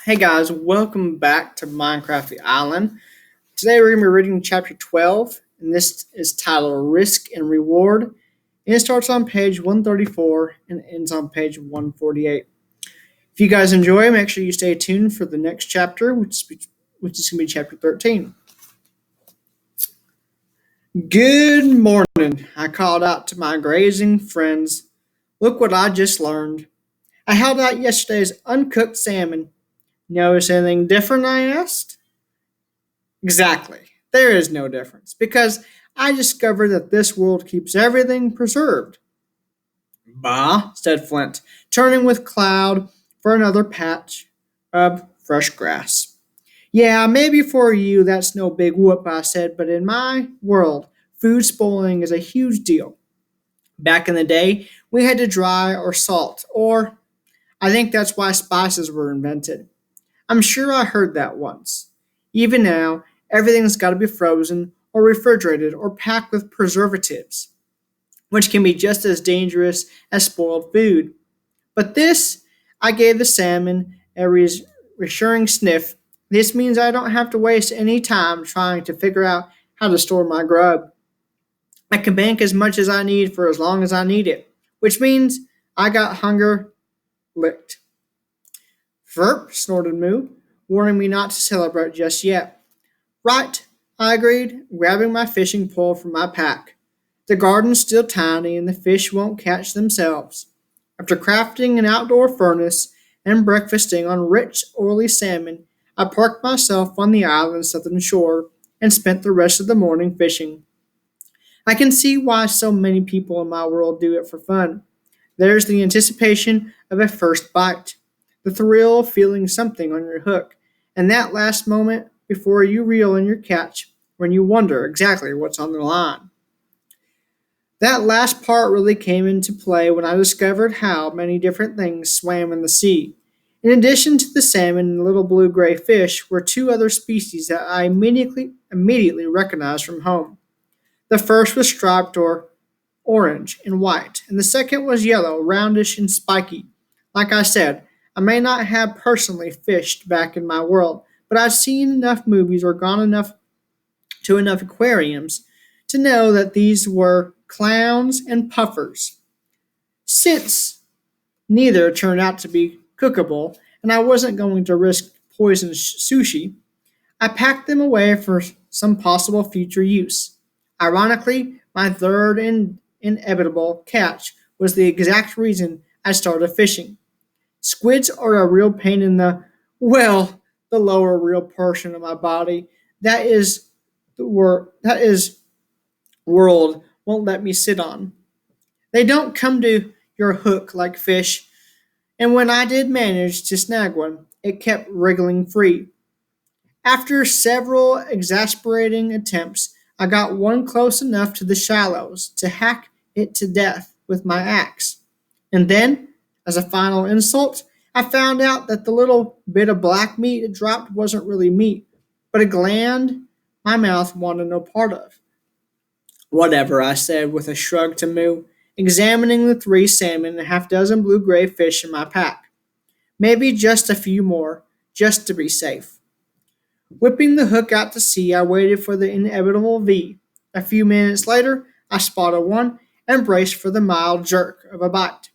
Hey guys, welcome back to Minecraft the Island. Today we're going to be reading chapter 12, and this is titled Risk and Reward. And it starts on page 134 and ends on page 148. If you guys enjoy, make sure you stay tuned for the next chapter, which is going to be chapter 13. Good morning, I called out to my grazing friends. Look what I just learned. I held out yesterday's uncooked salmon. Notice anything different? I asked. Exactly. There is no difference because I discovered that this world keeps everything preserved. Bah, said Flint, turning with Cloud for another patch of fresh grass. Yeah, maybe for you that's no big whoop, I said, but in my world, food spoiling is a huge deal. Back in the day, we had to dry or salt, or I think that's why spices were invented. I'm sure I heard that once. Even now, everything's got to be frozen or refrigerated or packed with preservatives, which can be just as dangerous as spoiled food. But this, I gave the salmon a reassuring sniff. This means I don't have to waste any time trying to figure out how to store my grub. I can bank as much as I need for as long as I need it, which means I got hunger licked. Verp, snorted Moo, warning me not to celebrate just yet. Right, I agreed, grabbing my fishing pole from my pack. The garden's still tiny and the fish won't catch themselves. After crafting an outdoor furnace and breakfasting on rich, oily salmon, I parked myself on the island's southern shore and spent the rest of the morning fishing. I can see why so many people in my world do it for fun. There's the anticipation of a first bite, the thrill of feeling something on your hook, and that last moment before you reel in your catch when you wonder exactly what's on the line. That last part really came into play when I discovered how many different things swam in the sea. In addition to the salmon and little blue gray fish were two other species that I immediately recognized from home. The first was striped or orange and white, and the second was yellow, roundish, and spiky. Like I said, I may not have personally fished back in my world, but I've seen enough movies or gone enough aquariums to know that these were clowns and puffers. Since neither turned out to be cookable, and I wasn't going to risk poisoned sushi, I packed them away for some possible future use. Ironically, my third and inevitable catch was the exact reason I started fishing. Squids are a real pain in the lower real portion of my body. That is world won't let me sit on. They don't come to your hook like fish, and when I did manage to snag one, it kept wriggling free. After several exasperating attempts, I got one close enough to the shallows to hack it to death with my axe. And then, as a final insult, I found out that the little bit of black meat it dropped wasn't really meat, but a gland my mouth wanted no part of. Whatever, I said with a shrug to Moo, examining the three salmon and a half dozen blue gray fish in my pack. Maybe just a few more, just to be safe. Whipping the hook out to sea, I waited for the inevitable V. A few minutes later, I spotted one and braced for the mild jerk of a bite.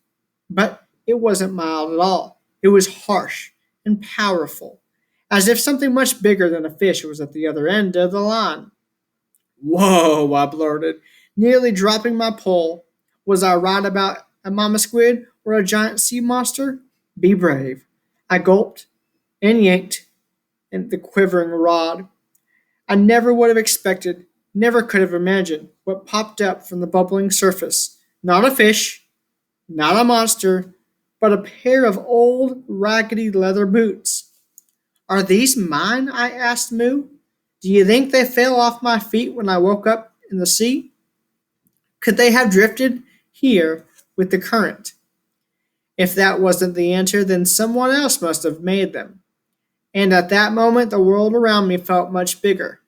But it wasn't mild at all. It was harsh and powerful, as if something much bigger than a fish was at the other end of the line. Whoa, I blurted, nearly dropping my pole. Was I right about a mama squid or a giant sea monster? Be brave. I gulped and yanked at the quivering rod. I never would have expected, never could have imagined what popped up from the bubbling surface. Not a fish, not a monster, but a pair of old, raggedy leather boots. Are these mine? I asked Moo. Do you think they fell off my feet when I woke up in the sea? Could they have drifted here with the current? If that wasn't the answer, then someone else must have made them. And at that moment, the world around me felt much bigger.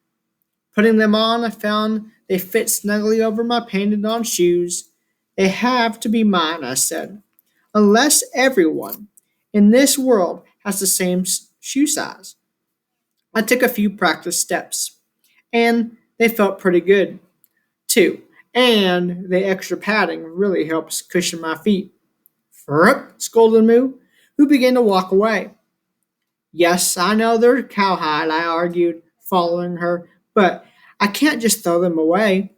Putting them on, I found they fit snugly over my painted on shoes. They have to be mine, I said. Unless everyone in this world has the same shoe size. I took a few practice steps, and they felt pretty good, too. And the extra padding really helps cushion my feet. Frup, scolded Moo, who began to walk away. Yes, I know they're cowhide, I argued, following her, but I can't just throw them away.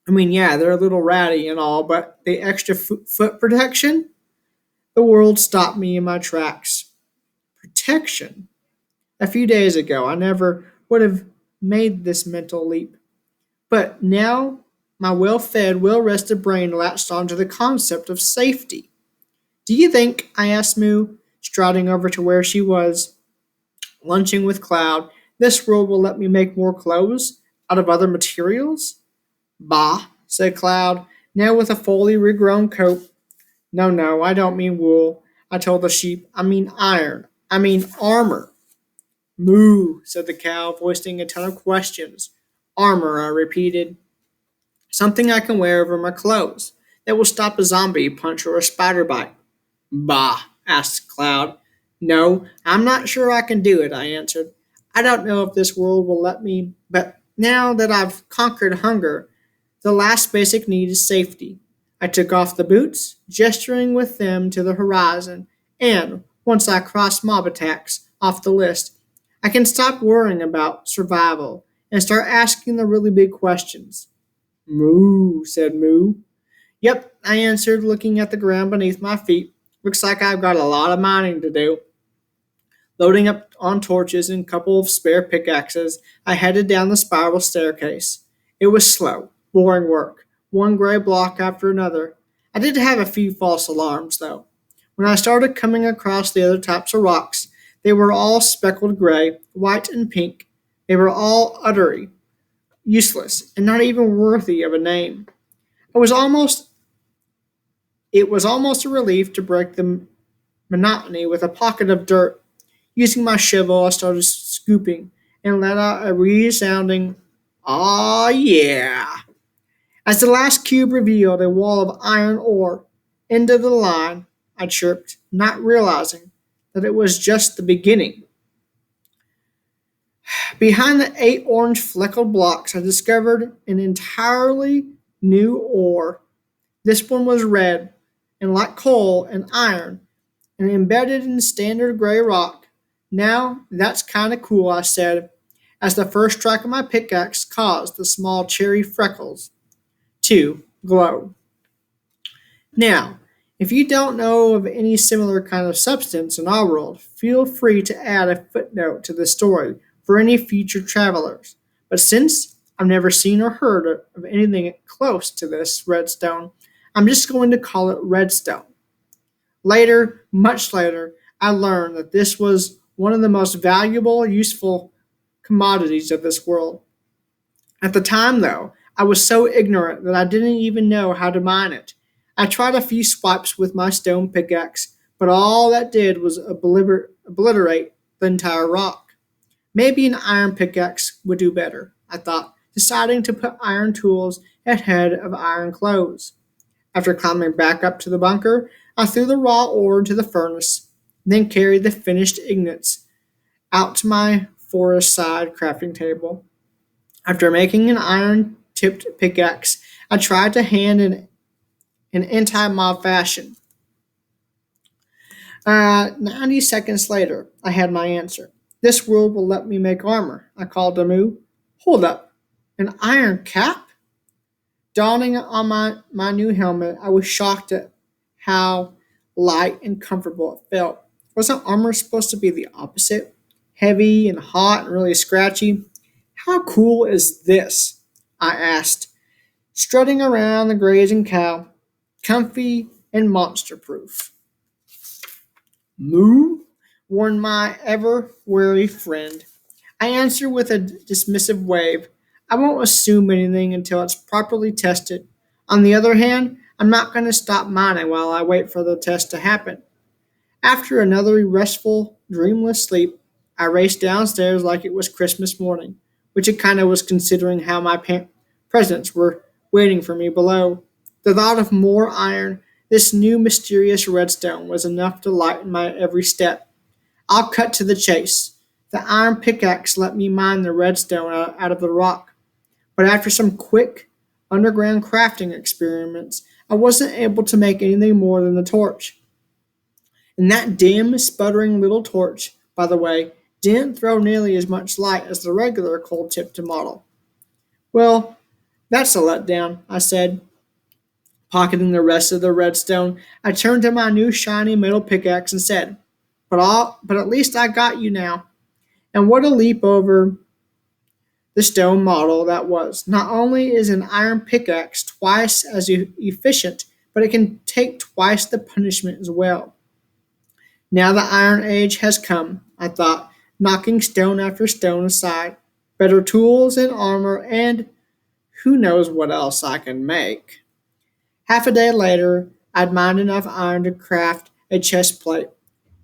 I mean, yeah, they're a little ratty and all, but the extra foot protection? The world stopped me in my tracks. Protection? A few days ago, I never would have made this mental leap. But now, my well fed, well rested brain latched onto the concept of safety. Do you think, I asked Moo, striding over to where she was, lunching with Cloud, this world will let me make more clothes out of other materials? Bah, said Cloud, now with a fully regrown coat. No, no, I don't mean wool, I told the sheep. I mean iron. I mean armor. Moo, said the cow, voicing a ton of questions. Armor, I repeated. Something I can wear over my clothes that will stop a zombie punch or a spider bite. Bah, asked Cloud. No, I'm not sure I can do it, I answered. I don't know if this world will let me, but now that I've conquered hunger, the last basic need is safety. I took off the boots, gesturing with them to the horizon, and once I cross mob attacks off the list, I can stop worrying about survival and start asking the really big questions. Moo, said Moo. Yep, I answered, looking at the ground beneath my feet. Looks like I've got a lot of mining to do. Loading up on torches and a couple of spare pickaxes, I headed down the spiral staircase. It was slow, boring work, one gray block after another. I did have a few false alarms, though. When I started coming across the other types of rocks, they were all speckled gray, white, and pink. They were all utterly useless and not even worthy of a name. I was almost It was almost a relief to break the monotony with a pocket of dirt. Using my shovel, I started scooping and let out a resounding, "Aw, yeah." As the last cube revealed a wall of iron ore, "End of the line," I chirped, not realizing that it was just the beginning. Behind the 8 orange fleckled blocks, I discovered an entirely new ore. This one was red, and like coal and iron, and embedded in standard gray rock. Now, that's kinda cool, I said, as the first strike of my pickaxe caused the small cherry freckles to glow. Now, if you don't know of any similar kind of substance in our world, feel free to add a footnote to the story for any future travelers. But since I've never seen or heard of anything close to this redstone, I'm just going to call it redstone. Later, much later, I learned that this was one of the most valuable, useful commodities of this world. At the time, though, I was so ignorant that I didn't even know how to mine it. I tried a few swipes with my stone pickaxe, but all that did was obliterate the entire rock. Maybe an iron pickaxe would do better, I thought, deciding to put iron tools ahead of iron clothes. After climbing back up to the bunker, I threw the raw ore into the furnace, then carried the finished ingots out to my forest side crafting table. After making an iron tipped pickaxe, I tried to hand in anti mob fashion. 90 seconds later, I had my answer. This world will let me make armor, I called to Moo. Hold up, an iron cap? Donning on my new helmet, I was shocked at how light and comfortable it felt. Wasn't armor supposed to be the opposite? Heavy and hot and really scratchy? How cool is this? I asked, strutting around the grazing cow, comfy and monster proof. Moo? Warned my ever wary friend. I answered with a dismissive wave. I won't assume anything until it's properly tested. On the other hand, I'm not going to stop mining while I wait for the test to happen. After another restful, dreamless sleep, I raced downstairs like it was Christmas morning, which it kind of was considering how my presents were waiting for me below. The thought of more iron, this new mysterious redstone, was enough to lighten my every step. I'll cut to the chase. The iron pickaxe let me mine the redstone out of the rock, but after some quick underground crafting experiments, I wasn't able to make anything more than the torch. And that dim, sputtering little torch, by the way, didn't throw nearly as much light as the regular cold tipped model. Well, that's a letdown, I said, pocketing the rest of the redstone. I turned to my new shiny metal pickaxe and said, but at least I got you now. And what a leap over the stone model that was. Not only is an iron pickaxe twice as efficient, but it can take twice the punishment as well. Now the Iron Age has come, I thought, knocking stone after stone aside. Better tools and armor, and who knows what else I can make. Half a day later, I'd mined enough iron to craft a chest plate,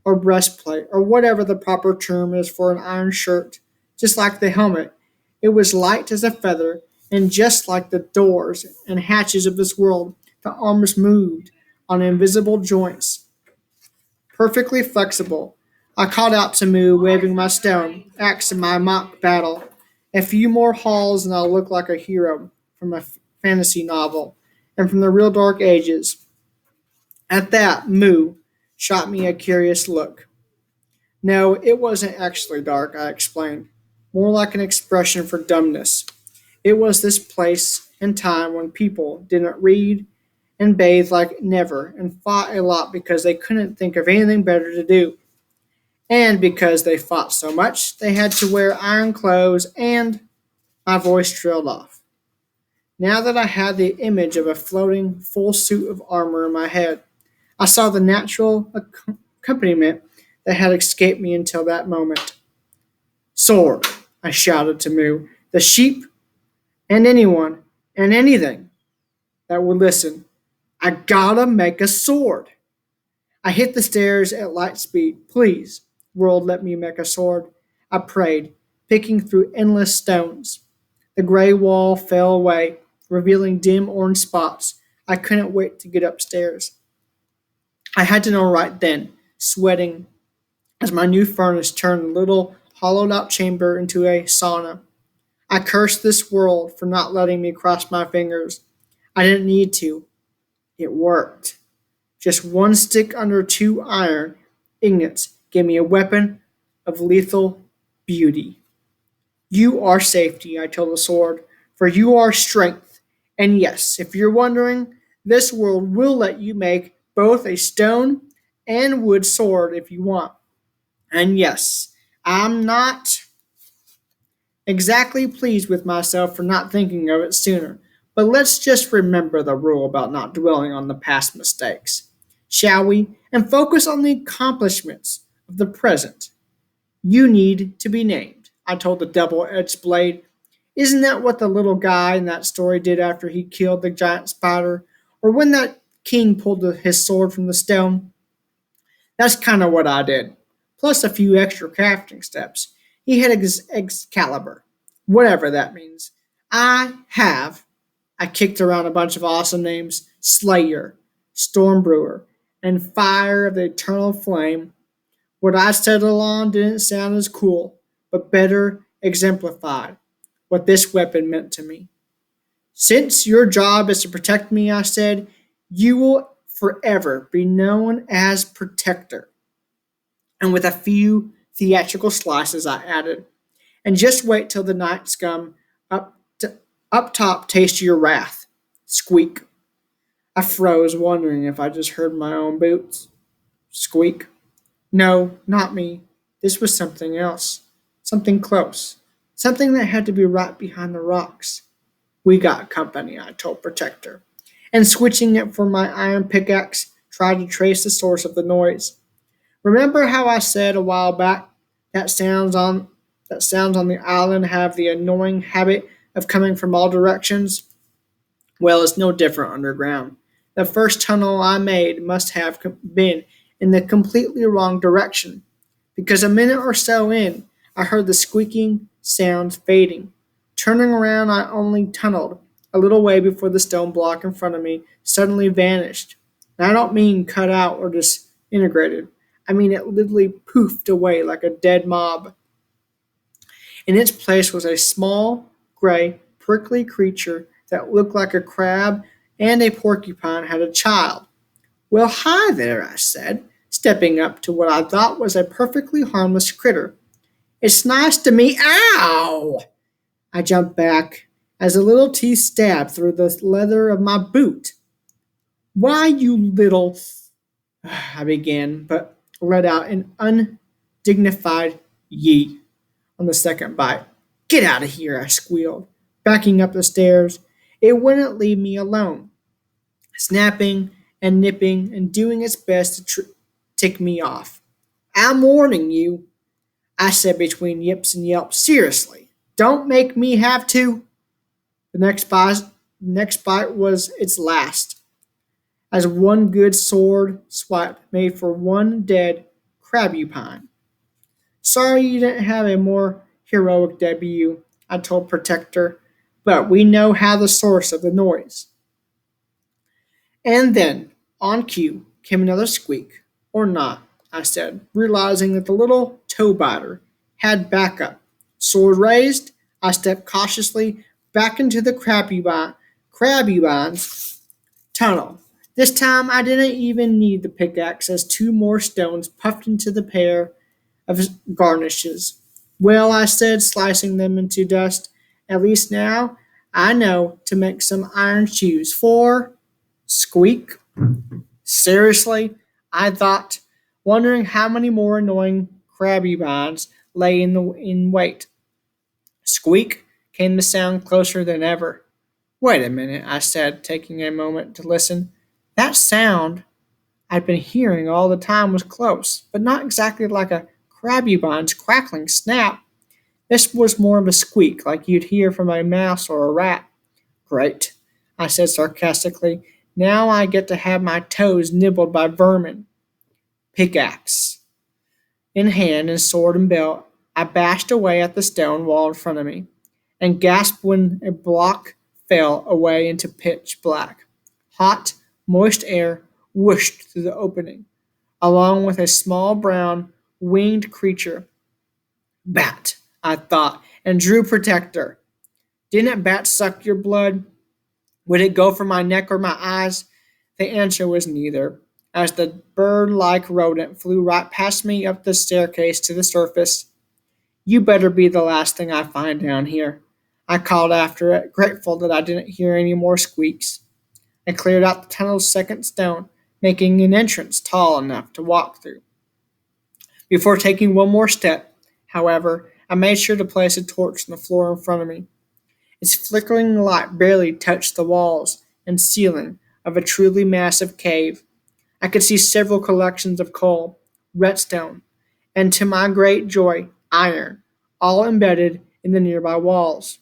or breastplate, or whatever the proper term is for an iron shirt, just like the helmet. It was light as a feather, and just like the doors and hatches of this world, the arms moved on invisible joints, perfectly flexible. I called out to Moo, waving my stone axe in my mock battle. A few more hauls, and I'll look like a hero from a fantasy novel, and from the real dark ages. At that, Moo shot me a curious look. No, it wasn't actually dark, I explained. More like an expression for dumbness. It was this place and time when people didn't read and bathe like never and fought a lot because they couldn't think of anything better to do. And because they fought so much, they had to wear iron clothes, and my voice trailed off. Now that I had the image of a floating full suit of armor in my head, I saw the natural accompaniment that had escaped me until that moment. Sword, I shouted to Moo. The sheep and anyone and anything that would listen. I gotta make a sword. I hit the stairs at light speed. Please, world, let me make a sword. I prayed, picking through endless stones. The gray wall fell away, revealing dim orange spots. I couldn't wait to get upstairs. I had to know right then, sweating as my new furnace turned a little hollowed out chamber into a sauna. I cursed this world for not letting me cross my fingers. I didn't need to. It worked. Just one stick under two iron ingots gave me a weapon of lethal beauty. You are safety, I told the sword, for you are strength. And yes, if you're wondering, this world will let you make both a stone and wood sword if you want. And yes, I'm not exactly pleased with myself for not thinking of it sooner. But let's just remember the rule about not dwelling on the past mistakes, shall we? And focus on the accomplishments of the present. You need to be named, I told the double edged blade. Isn't that what the little guy in that story did after he killed the giant spider? Or when that king pulled his sword from the stone? That's kind of what I did, plus a few extra crafting steps. He had Excalibur, whatever that means. I kicked around a bunch of awesome names: Slayer, Stormbrewer, and Fire of the Eternal Flame. What I settled on didn't sound as cool, but better exemplified what this weapon meant to me. Since your job is to protect me, I said, you will forever be known as Protector. And with a few theatrical slices, I added, and just wait till the night scum up top taste your wrath. Squeak. I froze, wondering if I just heard my own boots. Squeak. No, not me. This was something else. Something close. Something that had to be right behind the rocks. We got company, I told Protector, and switching it for my iron pickaxe, tried to trace the source of the noise. Remember how I said a while back that sounds on the island have the annoying habit of coming from all directions? Well, it's no different underground. The first tunnel I made must have been in the completely wrong direction, because a minute or so in, I heard the squeaking sounds fading. Turning around, I only tunneled a little way before the stone block in front of me suddenly vanished. And I don't mean cut out or disintegrated. I mean, it literally poofed away like a dead mob. In its place was a small, gray, prickly creature that looked like a crab and a porcupine had a child. Well, hi there, I said, stepping up to what I thought was a perfectly harmless critter. It's nice to meet. Ow! I jumped back as a little teeth stabbed through the leather of my boot. Why, you little. I began, but let out an undignified yeet on the second bite. Get out of here, I squealed, backing up the stairs. It wouldn't leave me alone, snapping and nipping and doing its best to tick me off. I'm warning you, I said between yips and yelps. Seriously, don't make me have to. The next bite was its last, as one good sword swipe made for one dead crabupine. Sorry you didn't have a more heroic debut, I told Protector, but we know how the source of the noise. And then, on cue, came another squeak. Or not, I said, realizing that the little toe biter had backup. Sword raised, I stepped cautiously back into the crabubine's tunnel. This time I didn't even need the pickaxe as two more stones puffed into the pair of garnishes. Well, I said, slicing them into dust, at least now I know to make some iron shoes for squeak. Seriously, I thought, wondering how many more annoying crabby vines lay in wait. Squeak came the sound closer than ever. Wait a minute, I said, taking a moment to listen. That sound I'd been hearing all the time was close, but not exactly like a crabby vine's crackling snap. This was more of a squeak, like you'd hear from a mouse or a rat. Great, I said sarcastically. Now I get to have my toes nibbled by vermin. Pickaxe in hand and sword and belt, I bashed away at the stone wall in front of me, and gasped when a block fell away into pitch black. Hot, moist air whooshed through the opening, along with a small brown winged creature. Bat, I thought, and drew Protector. Didn't bats suck your blood? Would it go for my neck or my eyes? The answer was neither, as the bird like rodent flew right past me up the staircase to the surface. You better be the last thing I find down here, I called after it, grateful that I didn't hear any more squeaks. I cleared out the tunnel's second stone, making an entrance tall enough to walk through. Before taking one more step, however, I made sure to place a torch on the floor in front of me. Its flickering light barely touched the walls and ceiling of a truly massive cave. I could see several collections of coal, redstone, and to my great joy, iron, all embedded in the nearby walls.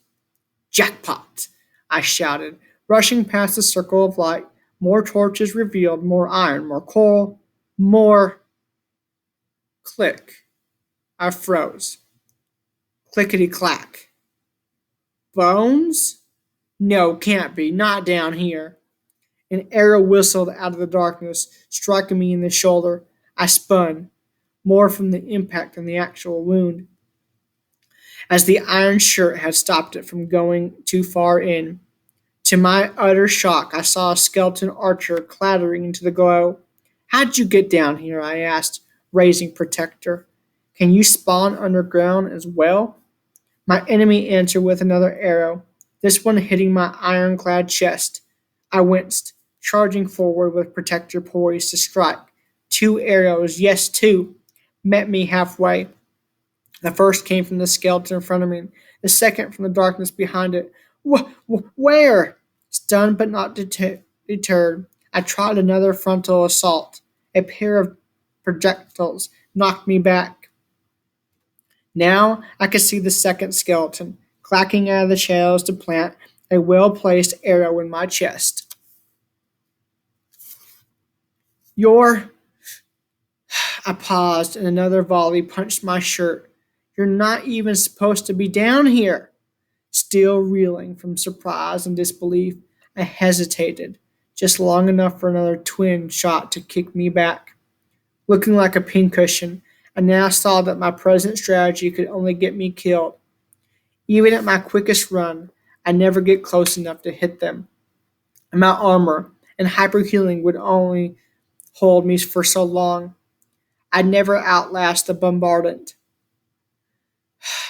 Jackpot! I shouted, rushing past the circle of light. More torches revealed more iron, more coal, more. Click. I froze. Clickety clack. Bones? No, can't be. Not down here. An arrow whistled out of the darkness, striking me in the shoulder. I spun, more from the impact than the actual wound, as the iron shirt had stopped it from going too far in. To my utter shock, I saw a skeleton archer clattering into the glow. How'd you get down here? I asked, raising Protector. Can you spawn underground as well? My enemy answered with another arrow, this one hitting my ironclad chest. I winced, charging forward with Protector poised to strike. Two arrows, yes, two, met me halfway. The first came from the skeleton in front of me, the second from the darkness behind it. Where? Stunned but not deterred, I tried another frontal assault. A pair of projectiles knocked me back. Now I could see the second skeleton, clacking out of the shadows to plant a well placed arrow in my chest. You're. I paused, and another volley punched my shirt. You're not even supposed to be down here. Still reeling from surprise and disbelief, I hesitated, just long enough for another twin shot to kick me back. looking like a pincushion. I now saw that my present strategy could only get me killed. Even at my quickest run, I never get close enough to hit them. And my armor and hyper healing would only hold me for so long. I'd never outlast the bombardment.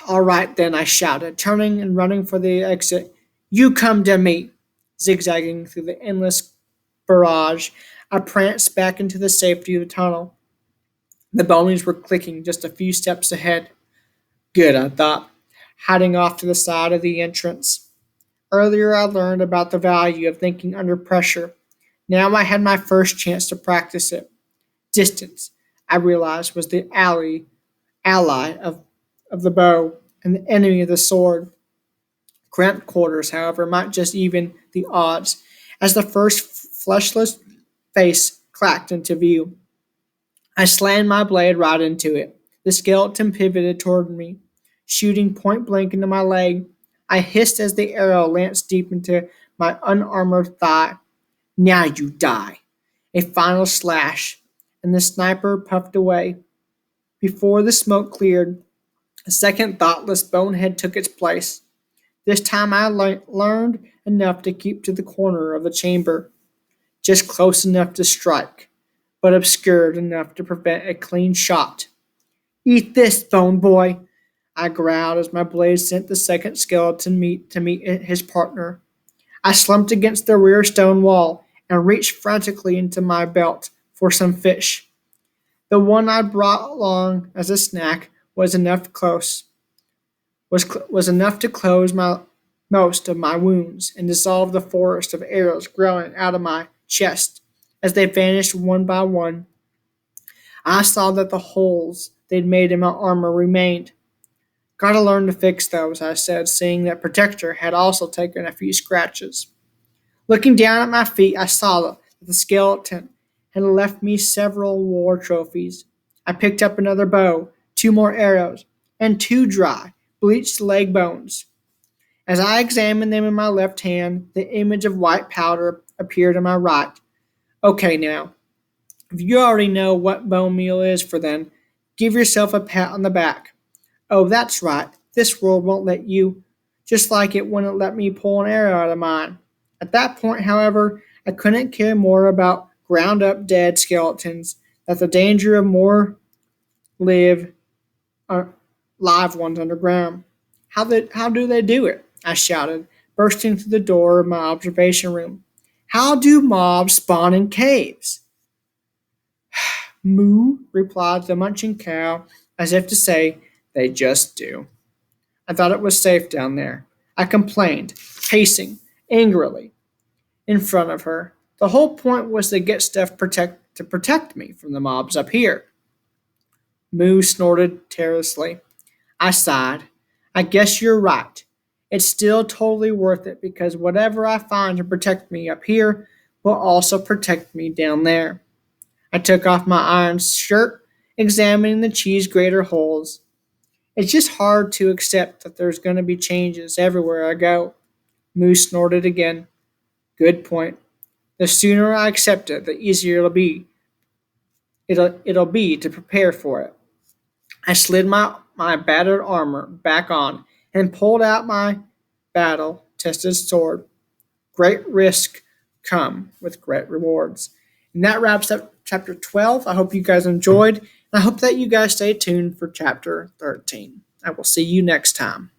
All right, then, I shouted, turning and running for the exit. You come to me! Zigzagging through the endless barrage, I pranced back into the safety of the tunnel. The bonies were clicking just a few steps ahead. Good, I thought, hiding off to the side of the entrance. Earlier, I learned about the value of thinking under pressure. Now I had my first chance to practice it. Distance, I realized, was the ally of the bow and the enemy of the sword. Cramped quarters, however, might just even the odds, as the first fleshless face clacked into view. I slammed my blade right into it. The skeleton pivoted toward me, shooting point blank into my leg. I hissed as the arrow lanced deep into my unarmored thigh. Now you die. A final slash, and the sniper puffed away. Before the smoke cleared, a second thoughtless bonehead took its place. This time I learned enough to keep to the corner of the chamber, just close enough to strike, but obscured enough to prevent a clean shot. Eat this, bone boy, I growled as my blade sent the second skeleton to meet his partner. I slumped against the rear stone wall and reached frantically into my belt for some fish. The one I brought along as a snack was enough to close most of my wounds and dissolve the forest of arrows growing out of my chest. As they vanished one by one, I saw that the holes they'd made in my armor remained. Gotta learn to fix those, I said, seeing that Protector had also taken a few scratches. Looking down at my feet, I saw that the skeleton had left me several war trophies. I picked up another bow, two more arrows, and two dry, bleached leg bones. As I examined them in my left hand, the image of white powder appeared in my right. Okay, now, if you already know what bone meal is for then, give yourself a pat on the back. Oh, that's right, this world won't let you, just like it wouldn't let me pull an arrow out of mine. At that point, however, I couldn't care more about ground up dead skeletons than the danger of more live uh, live ones underground. How do they do it? I shouted, bursting through the door of my observation room. How do mobs spawn in caves? Moo, replied the munching cow, as if to say, they just do. I thought it was safe down there. I complained, pacing angrily in front of her. The whole point was to get stuff to protect me from the mobs up here. Moo snorted terrorously. I sighed. I guess you're right. It's still totally worth it because whatever I find to protect me up here will also protect me down there. I took off my iron shirt, examining the cheese grater holes. It's just hard to accept that there's going to be changes everywhere I go. Moose snorted again. Good point. The sooner I accept it, the easier it'll be. It'll be to prepare for it. I slid my battered armor back on and pulled out my battle tested sword. Great risk come with great rewards. And that wraps up chapter 12. I hope you guys enjoyed. And I hope that you guys stay tuned for chapter 13. I will see you next time.